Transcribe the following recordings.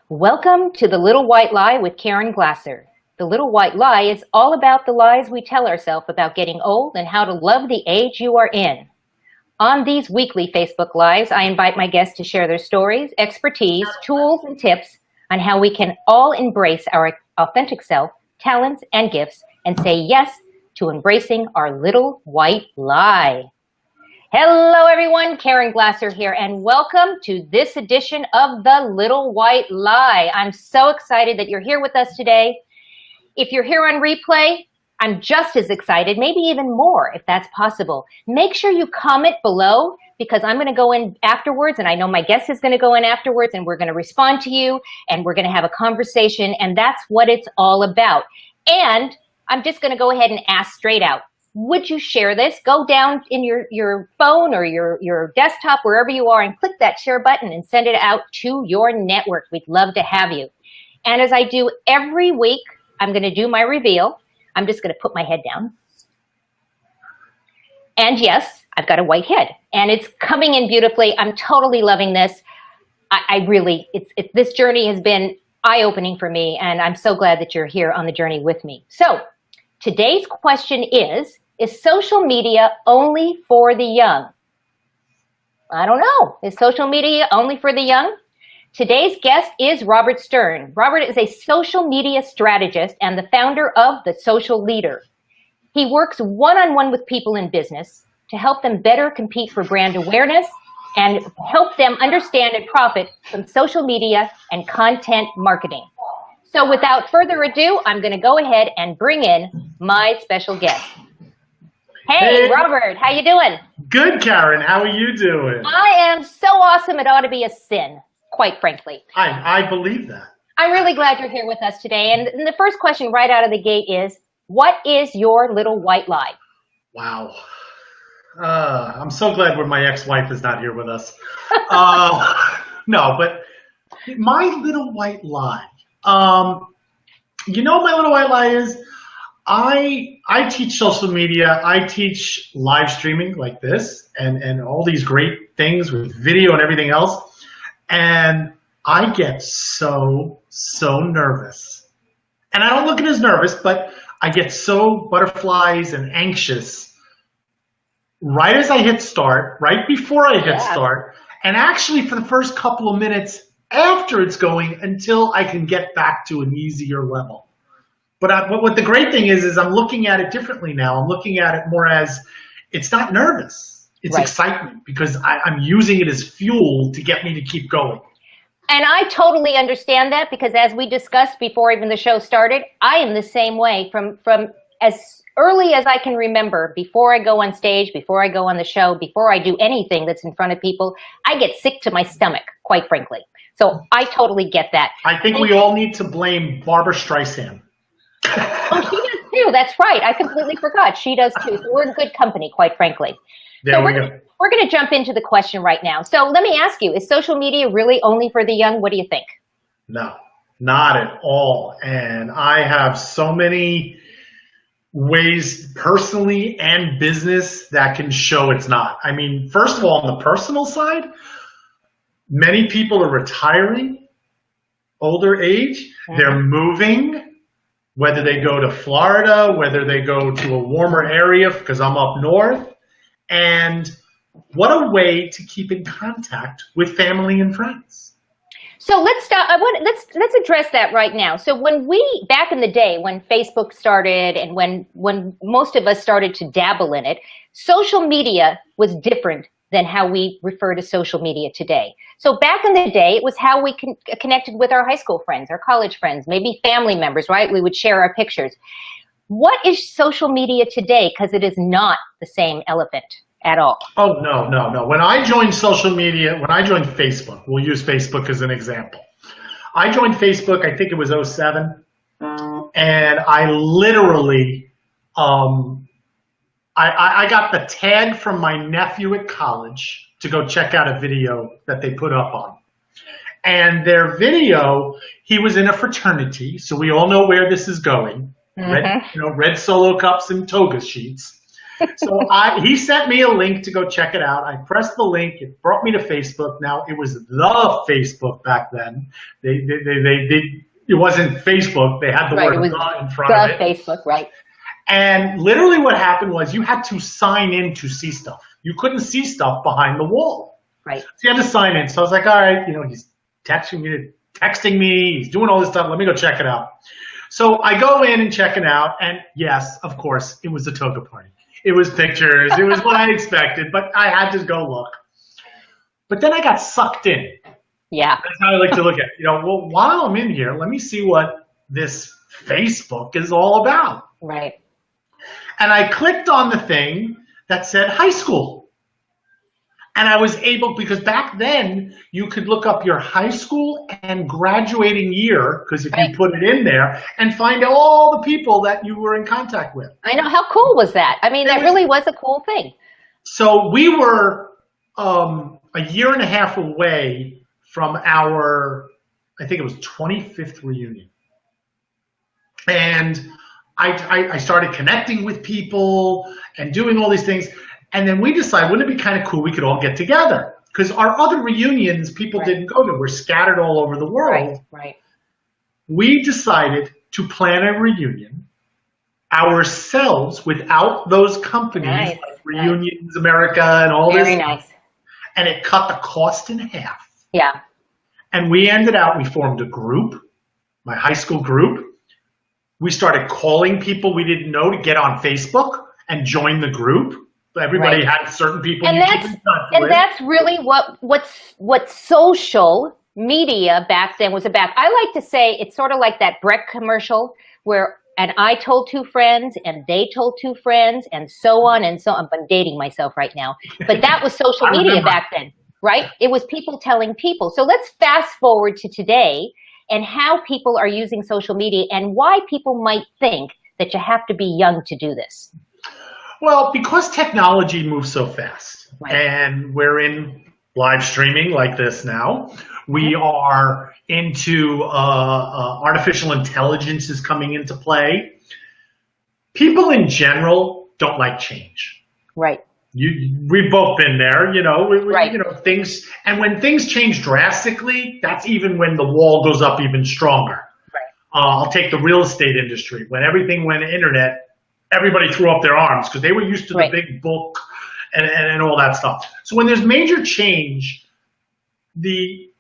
Welcome to The Little White Lie with Caren Glasser. The Little White Lie is all about the lies we tell ourselves about getting old and how to love the age you are in. On these weekly Facebook Lives, I invite my guests to share their stories, expertise, tools, and tips on how we can all embrace our authentic self, talents, and gifts, and say yes to embracing our little white lie. Hello everyone, Caren Glasser here, and welcome to this edition of The Little White Lie. I'm so excited that you're here with us today. If you're here on replay, I'm just as excited, maybe even more if that's possible. Make sure you comment below because I'm going to go in afterwards, and I know my guest is going to go in afterwards, and we're going to respond to you, and we're going to have a conversation, and that's what it's all about. And I'm just going to go ahead and ask straight out. Would you share this? Go down in your phone or your desktop, wherever you are, and click that share button and send it out to your network. We'd love to have you. And as I do every week, I'm going to do my reveal. I'm just going to put my head down. And yes, I've got a white head. And it's coming in beautifully. I'm totally loving this. This journey has been eye-opening for me, and I'm so glad that you're here on the journey with me. So today's question is social media only for the young? I don't know. Is social media only for the young? Today's guest is Robert Stern. Robert is a social media strategist and the founder of The Social Leader. He works one-on-one with people in business to help them better compete for brand awareness and help them understand and profit from social media and content marketing. So without further ado, I'm going to go ahead and bring in my special guest. Hey, Robert, how you doing? Good, Caren. How are you doing? I am so awesome. It ought to be a sin, quite frankly. I believe that. I'm really glad you're here with us today. And the first question right out of the gate is, what is your little white lie? Wow. I'm so glad my ex-wife is not here with us. No, but my little white lie. You know what my little white lie is? I teach social media. I teach live streaming like this and all these great things with video and everything else. And I get so nervous. And I don't look at it as nervous, but I get so butterflies and anxious right as I hit start, right before I hit start, and actually for the first couple of minutes after it's going until I can get back to an easier level. But what the great thing is I'm looking at it differently now. I'm looking at it more as it's not nervous. It's excitement because I'm using it as fuel to get me to keep going. And I totally understand that because as we discussed before even the show started, I am the same way from as early as I can remember. Before I go on stage, before I go on the show, before I do anything that's in front of people, I get sick to my stomach, quite frankly. So I totally get that. I think we all need to blame Barbara Streisand. Oh, she does too. That's right. I completely forgot. She does too. So we're in good company, quite frankly. There we go. go. We're going to jump into the question right now. So let me ask you, is social media really only for the young? What do you think? No, not at all. And I have so many ways personally and business that can show it's not. I mean, first of all, on the personal side, many people are retiring, older age. They're moving. Whether they go to Florida, whether they go to a warmer area, because I'm up north. And what a way to keep in contact with family and friends. So let's start. Let's address that right now. So when back in the day, when Facebook started and when most of us started to dabble in it, social media was different than how we refer to social media today. So back in the day, it was how we connected with our high school friends, our college friends, maybe family members, right? We would share our pictures. What is social media today? Because it is not the same elephant at all. Oh, no. When I joined social media, when I joined Facebook, we'll use Facebook as an example. I joined Facebook, I think it was 2007, and I literally, I got the tag from my nephew at college to go check out a video that they put up on. And their video, he was in a fraternity, so we all know where this is going. Red solo cups and toga sheets. So he sent me a link to go check it out. I pressed the link. It brought me to Facebook. Now, it was the Facebook back then. They did. It wasn't Facebook. They had the Right, it word was "the" in front of it. Facebook, right? And literally what happened was you had to sign in to see stuff. You couldn't see stuff behind the wall. Right. So you had to sign in. So I was like, all right, he's texting me, he's doing all this stuff. Let me go check it out. So I go in and check it out. And yes, of course, it was a toga party. It was pictures. It was what I expected, but I had to go look. But then I got sucked in. Yeah. That's how I like to look at it. Well, while I'm in here, let me see what this Facebook is all about. Right. And I clicked on the thing that said high school. And I was able, because back then you could look up your high school and graduating year, because if you put it in there, and find all the people that you were in contact with. I know. How cool was that? I mean, that really was a cool thing. So we were a year and a half away from our, I think it was 25th reunion. And I started connecting with people and doing all these things. And then we decided, wouldn't it be kind of cool we could all get together? Because our other reunions, people didn't go to. We're scattered all over the world. Right. We decided to plan a reunion ourselves without those companies like Reunions America and all this. Very nice. And it cut the cost in half. Yeah. And we formed a group, my high school group. We started calling people we didn't know to get on Facebook and join the group. Everybody had certain people. And that's really what social media back then was about. I like to say it's sort of like that Breck commercial where, and I told two friends and they told two friends and so on and so on. I'm dating myself right now, but that was social media back then, right? It was people telling people. So let's fast forward to today and how people are using social media and why people might think that you have to be young to do this. Well, because technology moves so fast, and we're in live streaming like this now. We are into artificial intelligence is coming into play. People in general don't like change. Right. We've both been there, things, and when things change drastically, that's even when the wall goes up even stronger. Right. I'll take the real estate industry. When everything went internet, everybody threw up their arms because they were used to the big book and all that stuff. So when there's major change, I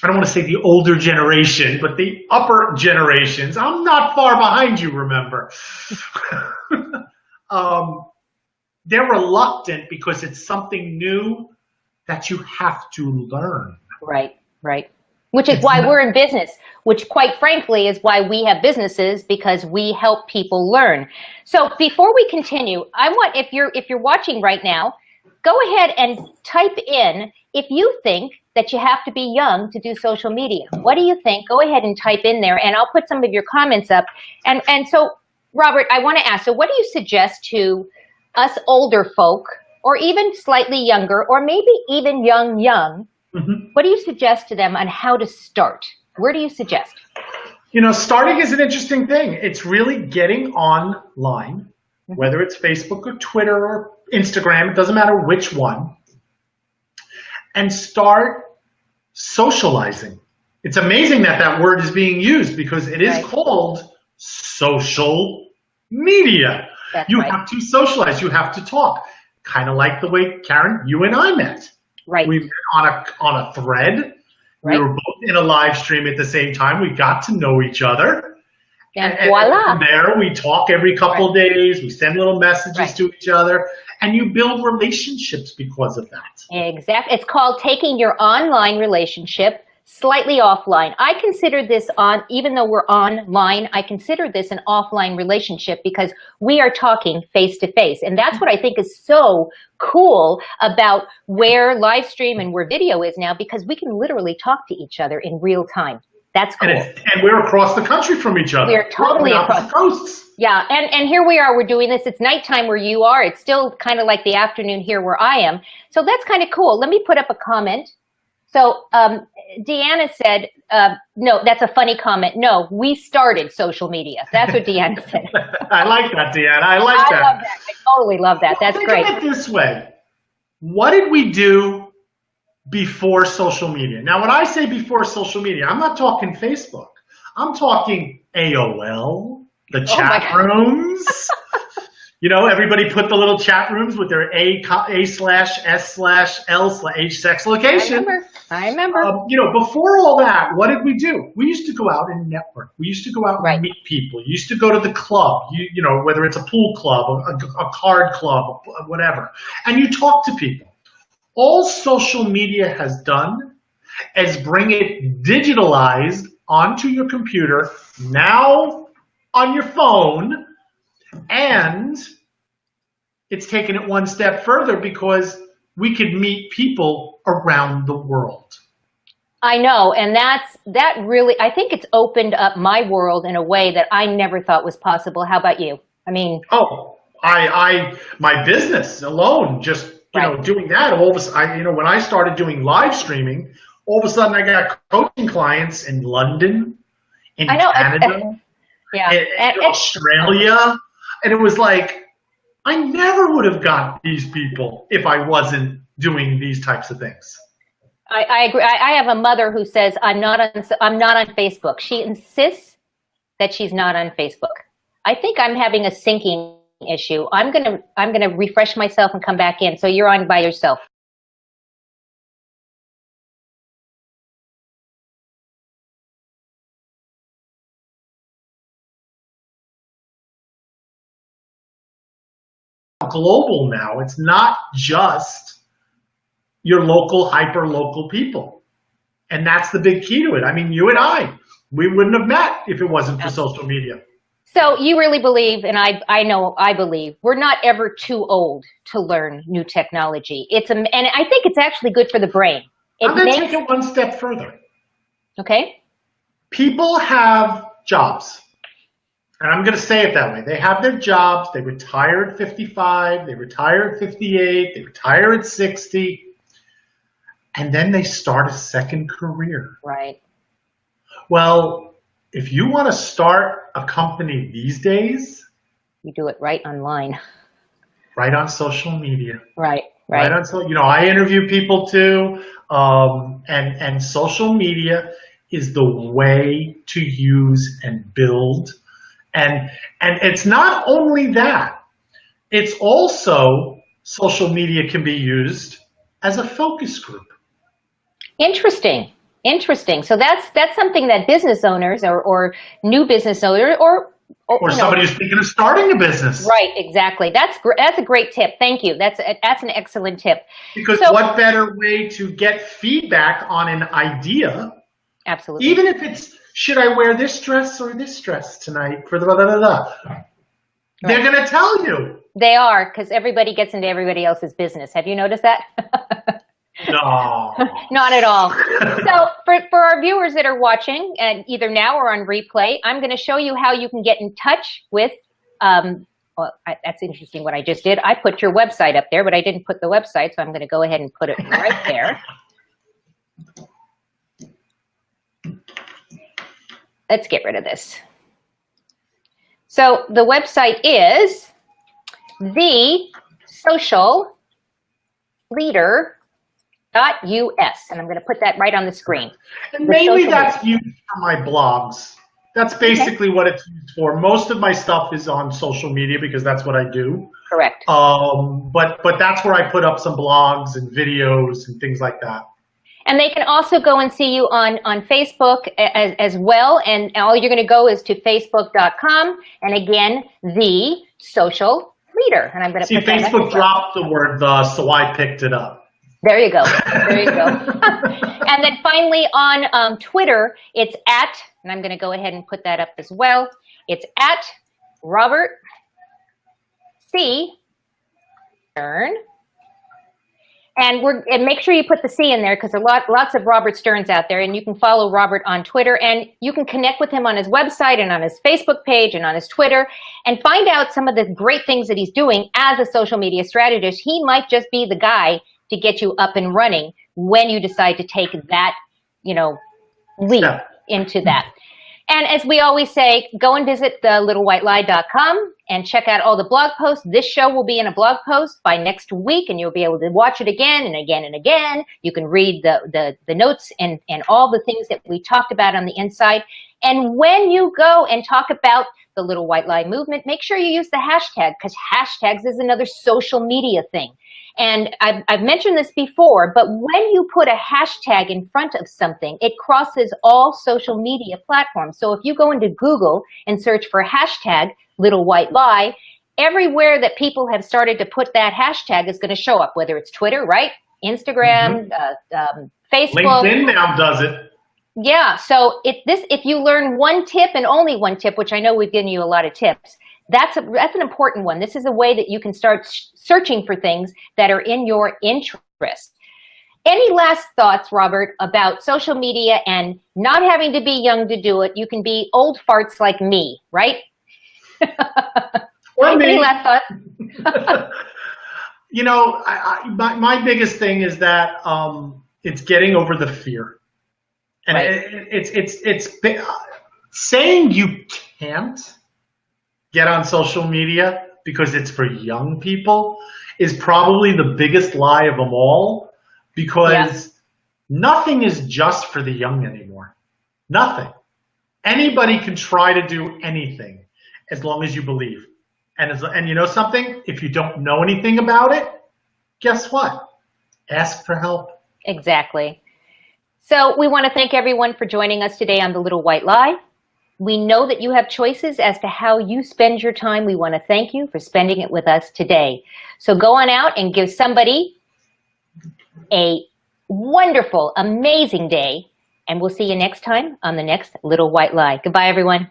don't want to say the older generation, but the upper generations, I'm not far behind you, remember, they're reluctant because it's something new that you have to learn. Right. Which is why we're in business, which quite frankly is why we have businesses, because we help people learn. So before we continue, I want, if you're watching right now, go ahead and type in if you think that you have to be young to do social media. What do you think? Go ahead and type in there, and I'll put some of your comments up. And so, Robert, I want to ask, so what do you suggest to us older folk, or even slightly younger, or maybe even young, what do you suggest to them on how to start? Where do you suggest? Starting is an interesting thing. It's really getting online, whether it's Facebook or Twitter or Instagram, it doesn't matter which one, and start socializing. It's amazing that word is being used because it is called social media. You have to socialize. You have to talk. Kind of like the way, Caren, you and I met. Right. We met on a thread. We were both in a live stream at the same time. We got to know each other. And voila. From there, we talk every couple of days. We send little messages to each other. And you build relationships because of that. Exactly. It's called taking your online relationship slightly offline. I consider this even though we're online, I consider this an offline relationship because we are talking face to face. And that's what I think is so cool about where live stream and where video is now, because we can literally talk to each other in real time. That's cool. And we're across the country from each other. We're totally across the coasts. Yeah, and here we are, we're doing this. It's nighttime where you are. It's still kind of like the afternoon here where I am. So that's kind of cool. Let me put up a comment. So Deanna said, no, that's a funny comment. No, we started social media. That's what Deanna said. I like that, Deanna. I like that. I love that. I totally love that. That's Think great. of it this way. What did we do before social media? Now, when I say before social media, I'm not talking Facebook. I'm talking AOL, the chat rooms. You know, everybody put the little chat rooms with their A/S/S/L/H sex location. I remember. You know, before all that, what did we do? We used to go out and network. We used to go out and meet people. You used to go to the club, you know, whether it's a pool club, a card club, whatever. And you talk to people. All social media has done is bring it digitalized onto your computer, now on your phone, and it's taken it one step further because we could meet people around the world. I know, and that really, I think it's opened up my world in a way that I never thought was possible. How about you? I mean, my business alone, just you know, doing that, all of a sudden, you know, when I started doing live streaming, all of a sudden I got coaching clients in London, in Canada, in Australia, and it was like, I never would have got these people if I wasn't doing these types of things. I agree. I have a mother who says I'm not on Facebook. She insists that she's not on Facebook. I think I'm having a syncing issue. I'm gonna refresh myself and come back in. So you're on by yourself. Global now. It's not just your local, hyper local people. And that's the big key to it. I mean, you and I, we wouldn't have met if it wasn't for social media. So you really believe, and I believe, we're not ever too old to learn new technology. And I think it's actually good for the brain. I'm going to take it one step further. Okay. People have jobs. And I'm going to say it that way. They have their jobs. They retire at 55. They retire at 58. They retire at 60. And then they start a second career. Right. Well, if you want to start a company these days, you do it right online. Right on social media. Right. Right on you know, I interview people too. And social media is the way to use and build. And it's not only that, it's also social media can be used as a focus group. Interesting. So that's something that business owners or new business owners or somebody who's thinking of starting a business. Right, exactly. That's a great tip. Thank you. That's an excellent tip. Because what better way to get feedback on an idea? Absolutely. Even if it's, should I wear this dress or this dress tonight for the blah, blah, blah, blah. Right. They're going to tell you. They are, because everybody gets into everybody else's business. Have you noticed that? No. Not at all. So for our viewers that are watching, and either now or on replay, I'm going to show you how you can get in touch with, that's interesting what I just did. I put your website up there, but I didn't put the website, so I'm going to go ahead and put it right there. Let's get rid of this. So the website is thesocialleader.us, and I'm going to put that right on the screen. And mainly that's used for my blogs. That's basically what it's used for. Most of my stuff is on social media because that's what I do. Correct. But that's where I put up some blogs and videos and things like that. And they can also go and see you on Facebook as well. And all you're going to go is to facebook.com. And again, The Social Leader. And I'm going to put Facebook dropped the word the, so I picked it up. There you go. There you go. And then finally on Twitter, it's at, and I'm going to go ahead and put that up as well. It's at Robert C. Stern. And make sure you put the C in there because there are lots of Robert Sterns out there, and you can follow Robert on Twitter, and you can connect with him on his website and on his Facebook page and on his Twitter and find out some of the great things that he's doing as a social media strategist. He might just be the guy to get you up and running when you decide to take that leap Step. into that. And as we always say, go and visit thelittlewhitelie.com and check out all the blog posts. This show will be in a blog post by next week, and you'll be able to watch it again and again and again. You can read the notes and all the things that we talked about on the inside. And when you go and talk about the Little White Lie movement, make sure you use the hashtag, because hashtags is another social media thing. And I've mentioned this before, but when you put a hashtag in front of something, it crosses all social media platforms. So if you go into Google and search for hashtag Little White Lie, everywhere that people have started to put that hashtag is going to show up, whether it's Twitter, right? Instagram, Facebook. LinkedIn now does it. Yeah, so if you learn one tip and only one tip, which I know we've given you a lot of tips, that's an important one. This is a way that you can start searching for things that are in your interest. Any last thoughts, Robert, about social media and not having to be young to do it? You can be old farts like me, right? Or me. Any last thoughts? My biggest thing is that it's getting over the fear. And right. it's saying you can't get on social media because it's for young people is probably the biggest lie of them all, because nothing is just for the young anymore. Nothing. Anybody can try to do anything as long as you believe. And you know something? If you don't know anything about it, guess what? Ask for help. Exactly. So we want to thank everyone for joining us today on The Little White Lie. We know that you have choices as to how you spend your time. We want to thank you for spending it with us today. So go on out and give somebody a wonderful, amazing day, and we'll see you next time on the next Little White Lie. Goodbye, everyone.